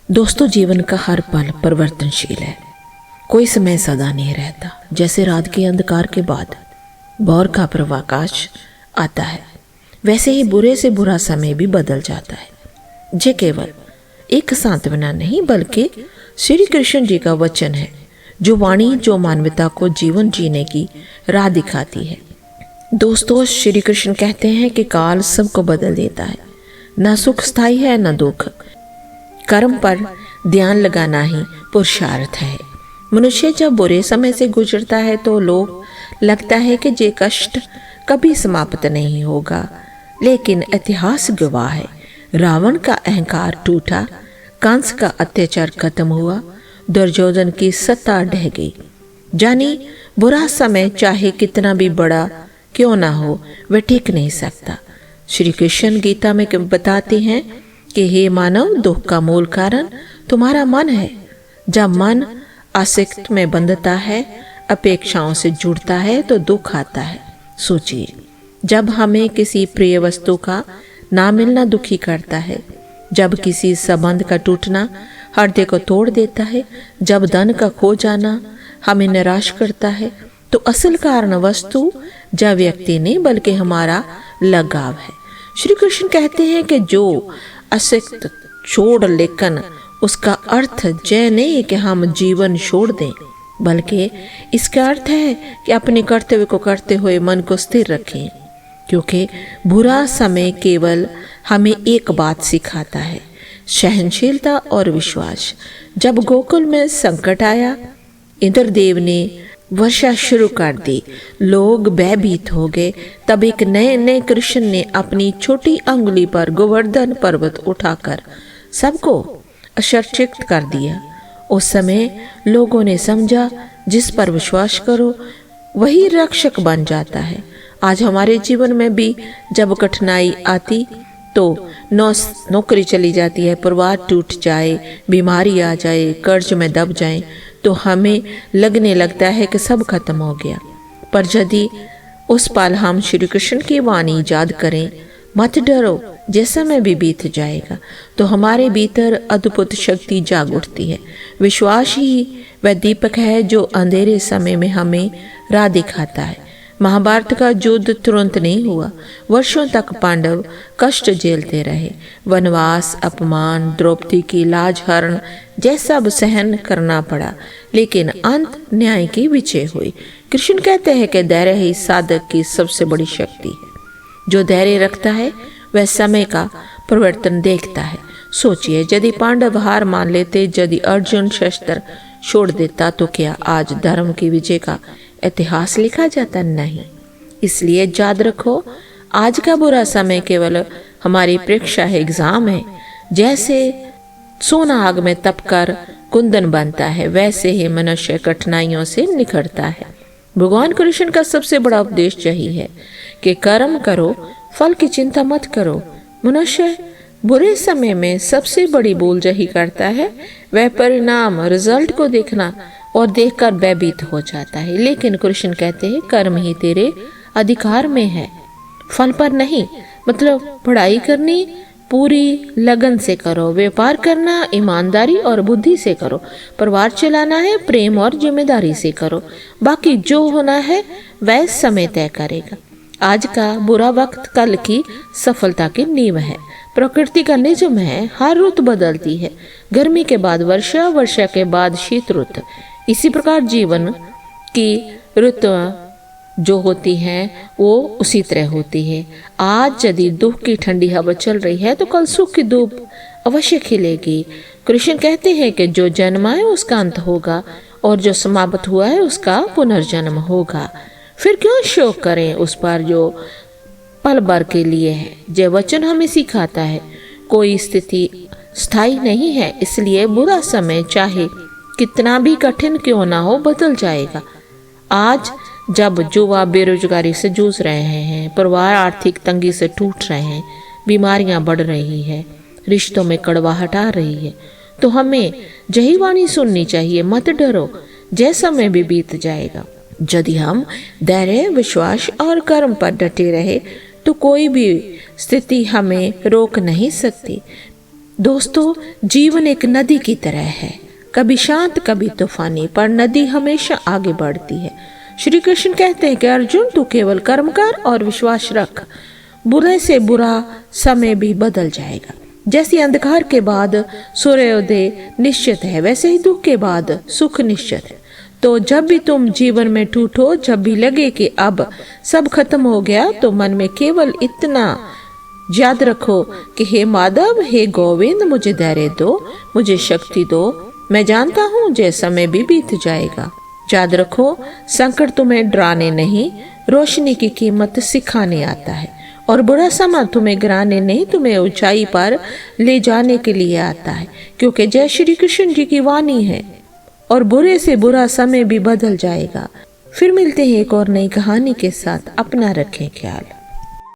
दोस्तों, जीवन का हर पल परिवर्तनशील है। कोई समय सदा नहीं रहता। जैसे रात के अंधकार के बाद भोर का प्रकाश आता है, वैसे ही बुरे से बुरा समय भी बदल जाता है। ये केवल एक सांत्वना नहीं बल्कि श्री कृष्ण जी का वचन है, जो वाणी जो मानवता को जीवन जीने की राह दिखाती है। दोस्तों, श्री कृष्ण कहते हैं कि काल सबको बदल देता है। न सुख स्थायी है न दुख। कर्म पर ध्यान लगाना ही पुरुषार्थ है। मनुष्य जब बुरे समय से गुजरता है तो लोग लगता है कि ये कष्ट कभी समाप्त नहीं होगा, लेकिन इतिहास गवाह है। रावण का अहंकार टूटा, कंस का अत्याचार खत्म हुआ, दुर्योधन की सत्ता ढह गई। जानी बुरा समय चाहे कितना भी बड़ा क्यों ना हो, वह ठीक नहीं सकता। श्री कृष्ण गीता में बताते हैं कि हे मानव, दुख का मूल कारण तुम्हारा मन है। जब मन आसक्त में बंधता है, अपेक्षाओं से जुड़ता है तो दुख आता है। सोचिए, जब हमें किसी प्रिय वस्तु का ना मिलना दुखी करता है, जब किसी संबंध का टूटना हृदय को तोड़ देता है, जब धन का खो जाना हमें निराश करता है, तो असल कारण वस्तु या व्यक्ति नहीं बल्कि हमारा लगाव है। श्री कृष्ण कहते हैं कि जो आसक्त छोड़, लेकिन उसका अर्थ यह नहीं कि हम जीवन छोड़ दें, बल्कि इसका अर्थ है कि अपने कर्तव्य को करते हुए मन को स्थिर रखें, क्योंकि बुरा समय केवल हमें एक बात सिखाता है, सहनशीलता और विश्वास। जब गोकुल में संकट आया, इंद्रदेव ने वर्षा शुरू कर दी, लोग भयभीत हो गए। तब एक नए कृष्ण ने अपनी छोटी अंगुली पर गोवर्धन पर्वत उठाकर सबको आश्चर्यचकित कर दिया। उस समय लोगों ने समझा, जिस पर विश्वास करो वही रक्षक बन जाता है। आज हमारे जीवन में भी जब कठिनाई आती तो नौकरी चली जाती है, परिवार टूट जाए, बीमारी आ जाए, कर्ज में दब जाए, तो हमें लगने लगता है कि सब खत्म हो गया। पर यदि उस पल हम श्री कृष्ण की वाणी याद करें, मत डरो, जैसा में भी बीत जाएगा, तो हमारे भीतर अद्भुत शक्ति जाग उठती है। विश्वास ही वह दीपक है जो अंधेरे समय में हमें राह दिखाता है। महाभारत का युद्ध तुरंत नहीं हुआ। वर्षों तक पांडव कष्ट झेलते रहे। वनवास, अपमान, द्रौपदी की लाज हरण जैसा सब सहन करना पड़ा, लेकिन अंत न्याय की विजय हुई। कृष्ण कहते हैं कि धैर्य ही साधक की सबसे बड़ी शक्ति है। जो धैर्य रखता है वह समय का परिवर्तन देखता है। सोचिए, यदि पांडव हार मान लेते, यदि अर्जुन शस्त्र छोड़ देता, तो क्या आज धर्म की विजय का इतिहास लिखा जाता? नहीं। इसलिए याद रखो, आज का बुरा समय केवल हमारी परीक्षा है, एग्जाम है। जैसे सोना आग में तपकर कुंदन बनता है, वैसे ही मनुष्य कठिनाइयों से निखरता है। भगवान कृष्ण का सबसे बड़ा उपदेश यही है कि कर्म करो, फल की चिंता मत करो। मनुष्य बुरे समय में सबसे बड़ी भूल यही करता है, वह परिणाम, रिजल्ट को देखना और देखकर भयभीत हो जाता है। लेकिन कृष्ण कहते हैं, कर्म ही तेरे अधिकार में है, फल पर नहीं। मतलब पढ़ाई करनी पूरी लगन से करो, व्यापार करना ईमानदारी और बुद्धि से करो, परिवार चलाना है प्रेम और जिम्मेदारी से करो। बाकी जो होना है वह समय तय करेगा। आज का बुरा वक्त कल की सफलता की नींव है। प्रकृति का नियम है, हर ऋतु बदलती है। गर्मी के बाद वर्षा, वर्षा के बाद शीत ऋतु। इसी प्रकार जीवन की ऋतु जो होती है वो उसी तरह होती है। आज यदि दुख की ठंडी हवा चल रही है तो कल सुख की धूप अवश्य खिलेगी। कृष्ण कहते हैं कि जो जन्मा है उसका अंत होगा और जो समाप्त हुआ है उसका पुनर्जन्म होगा। फिर क्यों शोक करें उस पर जो पल भर के लिए है। जय वचन हमें सिखाता है, कोई स्थिति स्थायी नहीं है, इसलिए बुरा समय चाहे कितना भी कठिन क्यों ना हो बदल जाएगा। आज जब युवा बेरोजगारी से जूझ रहे हैं, परिवार आर्थिक तंगी से टूट रहे हैं, बीमारियां बढ़ रही है, रिश्तों में कड़वाहट आ रही है, तो हमें यही वाणी सुननी चाहिए, मत डरो, जैसा में भी बीत जाएगा। यदि हम धैर्य, विश्वास और कर्म पर डटे रहे तो कोई भी स्थिति हमें रोक नहीं सकती। दोस्तों, जीवन एक नदी की तरह है, कभी शांत कभी तूफानी, पर नदी हमेशा आगे बढ़ती है। श्री कृष्ण कहते हैं कि अर्जुन, तू केवल कर्म कर और विश्वास रख, बुरे से बुरा समय भी बदल जाएगा। जैसे अंधकार के बाद सूर्योदय निश्चित है, वैसे ही दुख के बाद सुख निश्चित है। तो जब भी तुम जीवन में टूटो, जब भी लगे कि अब सब खत्म हो गया, तो मन में केवल इतना याद रखो कि हे माधव, हे गोविंद, मुझे धैर्य दो, मुझे शक्ति दो। मैं जानता हूँ जे समय भी बीत जाएगा। याद रखो, संकट तुम्हें डराने नहीं, रोशनी की कीमत सिखाने आता है, और बुरा समय तुम्हें गिराने नहीं, तुम्हें ऊंचाई पर ले जाने के लिए आता है। क्योंकि जय श्री कृष्ण जी की वाणी है, और बुरे से बुरा समय भी बदल जाएगा। फिर मिलते हैं एक और नई कहानी के साथ। अपना रखें ख्याल।